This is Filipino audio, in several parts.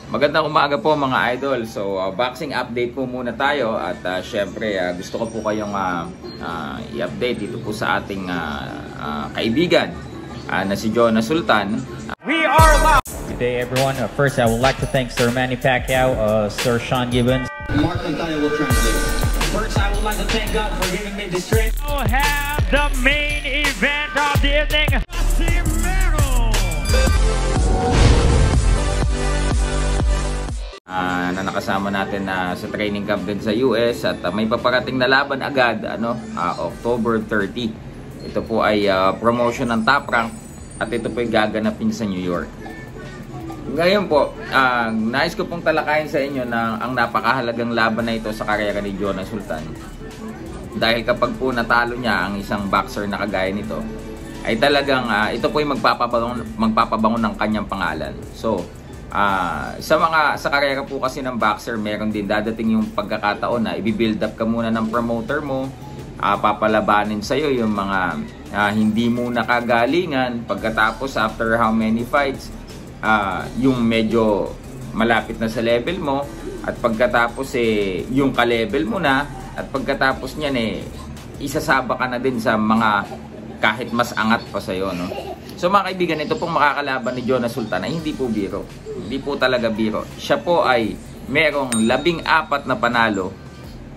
Magandang umaga po mga idol. So boxing update po muna tayo at syempre gusto ko po kayong i-update dito po sa ating kaibigan na si Jonas Sultan. We are live! Good day everyone. First I would like to thank Sir Manny Pacquiao, Sir Sean Gibbons. Mark Montana will translate. First I would like to thank God for giving me this strength. We'll have the main event of the evening. Na nakasama natin sa training camp din sa US at may paparating na laban agad October 30. Ito po ay promotion ng Top Rank at ito po ay gaganapin sa New York. Ngayon po, nais ko pong talakayin sa inyo na ang napakahalagang laban na ito sa karera ni Jonas Sultan. Dahil kapag po natalo niya ang isang boxer na kagaya nito, ay talagang ito po ay magpapabangon ng kanyang pangalan. So, sa karera po kasi ng boxer, meron din dadating yung pagkakataon na i-build up ka muna ng promoter mo, papalabanin sa'yo yung mga hindi mo nakagalingan. Pagkatapos, after how many fights, yung medyo malapit na sa level mo, at pagkatapos yung ka-level mo na, at pagkatapos niyan isasaba ka na din sa mga kahit mas angat pa sa'yo, no? So mga kaibigan, ito pong makakalaban ni Jonas Sultan ay hindi po biro. Hindi po talaga biro. Siya po ay merong 14 na panalo,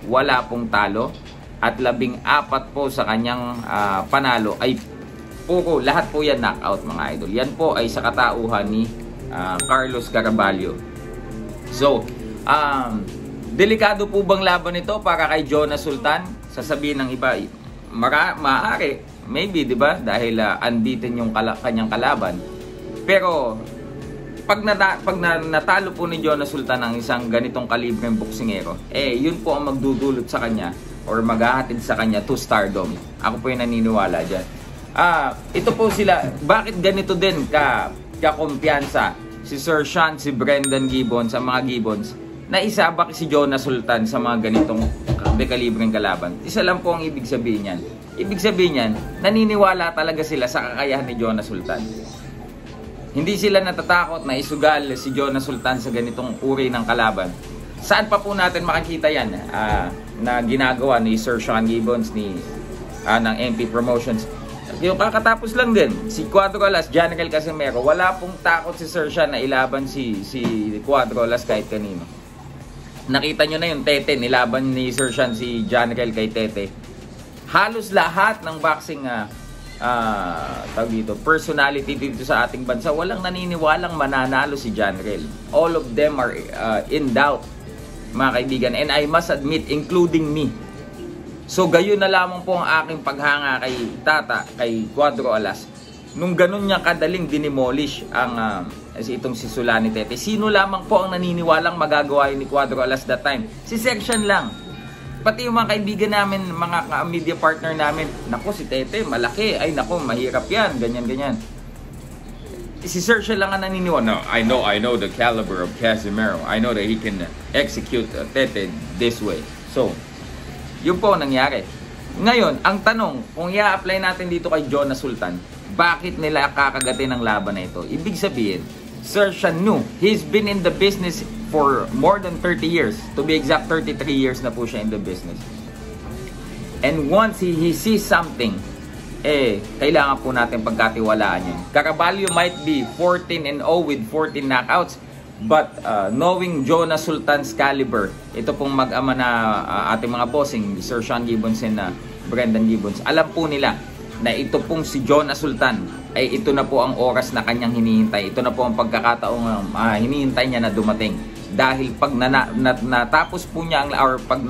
wala pong talo, at 14 po sa kanyang panalo ay puro, lahat po yan knockout mga idol. Yan po ay sa katauhan ni Carlos Caraballo. So, delikado po bang laban ito para kay Jonas Sultan? Sasabihin ng iba, maaari. Maybe, di ba? Dahil unbeaten yung kanyang kalaban. Pero, pag natalo po ni Jonas Sultan ng isang ganitong kalibreng boksingero, yun po ang magdudulot sa kanya or maghahatid sa kanya to stardom. Ako po yung naniniwala dyan. Ito po sila, bakit ganito din kakumpiyansa si Sir Sean, si Brendan Gibbons, ang mga Gibbons, na isabak si Jonas Sultan sa mga ganitong kalibreng kalaban? Isa lang po ang ibig sabihin yan. Ibig sabihin yan, naniniwala talaga sila sa kakayahan ni Jonas Sultan. Hindi sila natatakot na isugal si Jonas Sultan sa ganitong uri ng kalaban. Saan pa po natin makikita yan na ginagawa ni Sir Sean Gibbons ng MP Promotions? Yung kakatapos lang din, si Cuadro Alas, General Casimero, wala pong takot si Sir Sean na ilaban si Cuadro Alas kahit kanino. Nakita nyo na yung Tete, nilaban ni Sir Sean si General kay Tete. Halos lahat ng boxing personality dito sa ating bansa, walang naniniwalang mananalo si General. All of them are in doubt, mga kaibigan. And I must admit, including me. So, gayon na lamang po ang aking paghanga kay Cuadro Alas. Nung ganun niya kadaling dinimolish itong si Sulani Tete. Sino lamang po ang naniniwalang magagawa yun ni Cuadro Alas that time? Si Section lang. Pati yung mga kaibigan namin, mga media partner namin, naku si Tete, malaki, ay naku, mahirap yan, ganyan. Si Sir siya lang ang naniniwala. No, I know the caliber of Casimero. I know that he can execute Tete this way. So, yun po ang nangyari. Ngayon, ang tanong, kung i-apply natin dito kay Jonas Sultan, bakit nila kakagatin ang laban na ito? Ibig sabihin, Sir Shanu, he's been in the business for more than 30 years. To be exact, 33 years na po siya in the business. And once he sees something, kailangan po natin pagkatiwalaan yun. Caraballo might be 14-0 with 14 knockouts, but knowing Jonas Sultan's caliber, ito pong mag-ama na ating mga bossing, Sir Sean Gibbons and Brendan Gibbons, alam po nila na ito pong si Jonas Sultan ay ito na po ang oras na kanyang hinihintay. Ito na po ang pagkakataong hinihintay niya na dumating. Dahil pag natapos po niya or pag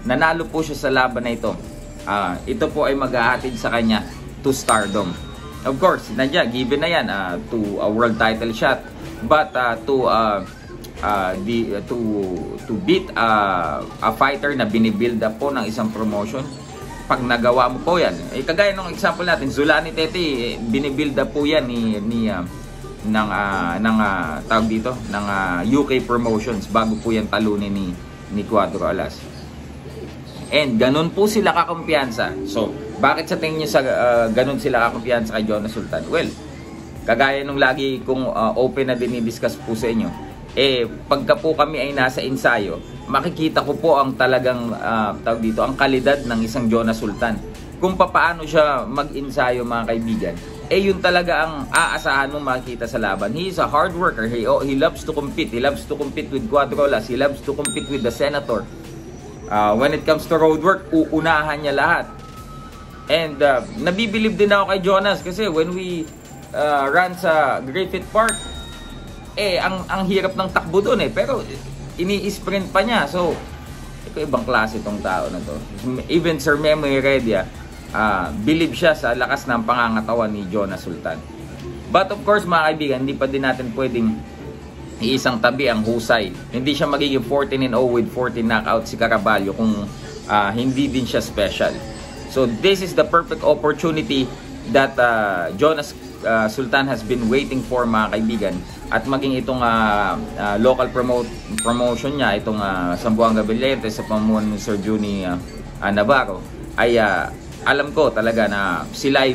nanalo po siya sa laban na ito, ito po ay maghahatid sa kanya to stardom. Of course, given na yan to a world title shot, but to beat a fighter na binibuild up po ng isang promotion, pag nagawa mo po yan, kagaya ng example natin, Sulani Tete, binibuild up po yan tawag dito, ng UK Promotions bago po yan talunin ni Cuadro Alas. And ganun po sila kakumpiyansa. So, bakit sa tingin nyo ganun sila kakumpiyansa kay Jonas Sultan? Well, kagaya nung lagi kong open na dinidiscuss po sa inyo, pagka po kami ay nasa ensayo, makikita ko po ang talagang tawag dito, ang kalidad ng isang Jonas Sultan. Kung paano siya mag-ensayo, mga kaibigan, yun talaga ang aasahan mo makikita sa laban. He is a hard worker. He loves to compete. He loves to compete with Cuadrolas. He loves to compete with the Senator. When it comes to road work, uunahan niya lahat. And nabibilib din ako kay Jonas kasi when we run sa Griffith Park, ang hirap ng takbo doon pero ini-sprint pa niya. So, ito ibang klase itong tao na to. Even Sir Memo Heredia, believe siya sa lakas ng pangangatawan ni Jonas Sultan. But of course, mga kaibigan, hindi pa din natin pwedeng iisang tabi ang husay. Hindi siya magiging 14-0 with 14 knockout si Caraballo kung hindi din siya special. So this is the perfect opportunity that Jonas Sultan has been waiting for, mga kaibigan. At maging itong local promotion niya, itong Zamboanga Valiente sa pamunuan ni Sir Juni Navarro, ay alam ko talaga na sila ay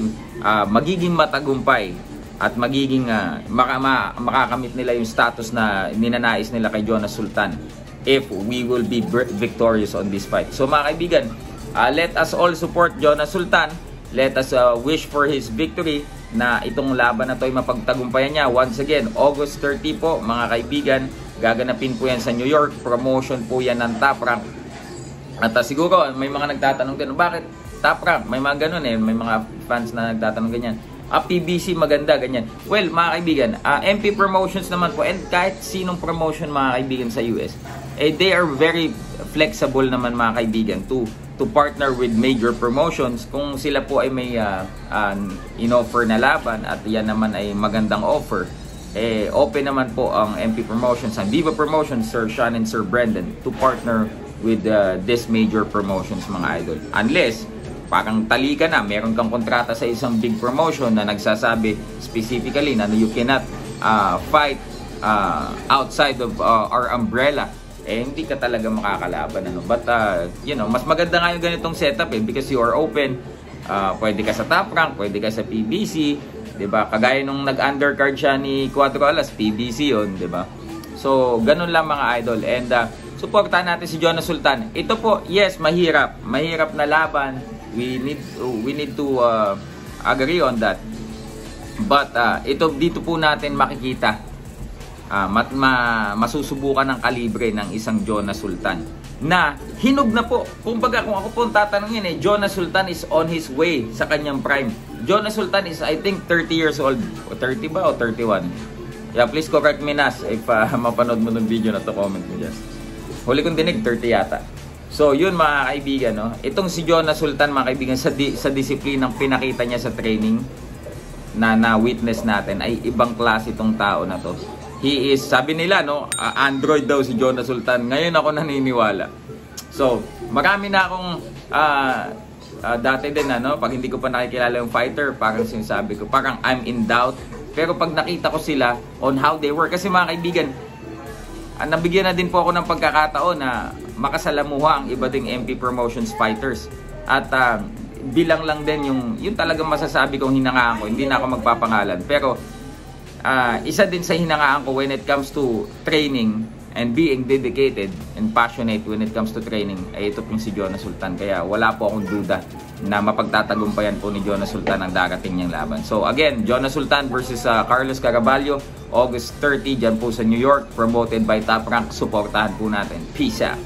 magiging matagumpay at magiging makakamit nila yung status na ninanais nila kay Jonas Sultan if we will be victorious on this fight. So mga kaibigan, let us all support Jonas Sultan. Let us wish for his victory, na itong laban na to ay mapagtagumpayan niya. Once again, August 30 po, mga kaibigan, gaganapin po yan sa New York. Promotion po yan ng Top Rank. At siguro may mga nagtatanong din, bakit Top Rank? May mga ganun may mga fans na nagtatanong ganyan. PBC maganda, ganyan. Well, mga kaibigan, MP Promotions naman po, and kahit sinong promotion, mga kaibigan, sa US, they are very flexible naman, mga kaibigan, to partner with major promotions. Kung sila po ay may in-offer na laban at yan naman ay magandang offer, open naman po ang MP Promotions, ang Viva Promotions, Sir Sean and Sir Brendan, to partner with this major promotions, mga idol. Unless parang tali ka na, meron kang kontrata sa isang big promotion na nagsasabi specifically na you cannot fight outside of our umbrella, hindi ka talaga makakalaban. But mas maganda nga yung ganitong setup because you are open. Pwede ka sa Top Rank, pwede ka sa PBC, diba? Kagaya nung nag-undercard siya ni Cuatro Alas, PBC yun, diba? So ganun lang, mga idol. And supportahan natin si Jonas Sultan. Ito po, yes, mahirap na laban. We need to agree on that. But dito po natin makikita masusubukan ng kalibre ng isang Jonas Sultan na hinog na po. Kumbaga, kung ako po tatanungin, Jonas Sultan is on his way sa kanyang prime. Jonas Sultan is, I think, 30 years old. O 30 ba o 31? Yeah, please correct me, Nas, if mapanood mo ng video na to, comment mo dyan. Huli kong dinig, 30 yata. So, yun, mga kaibigan, no? Itong si Jonas Sultan, mga kaibigan, sa disiplinang pinakita niya sa training na na-witness natin, ay ibang klase itong tao na to. He is, sabi nila, no, android daw si Jonas Sultan. Ngayon ako naniniwala. So, marami na akong dati din, pag hindi ko pa nakikilala yung fighter, parang sinasabi ko, parang I'm in doubt. Pero pag nakita ko sila on how they work, kasi mga kaibigan, nabigyan na din po ako ng pagkakataon na makasalamuha ang iba ding MP Promotions fighters. At bilang lang din yung talagang masasabi kong hinangaan ko, hindi na ako magpapangalan. Pero isa din sa hinangaan ko when it comes to training and being dedicated and passionate when it comes to training, ay ito pong si Jonas Sultan. Kaya wala po akong duda na mapagtatagumpayan po ni Jonas Sultan ang darating niyang laban. So again, Jonas Sultan versus Carlos Caraballo, August 30, dyan po sa New York, promoted by Top Rank. Suportahan po natin. Peace out.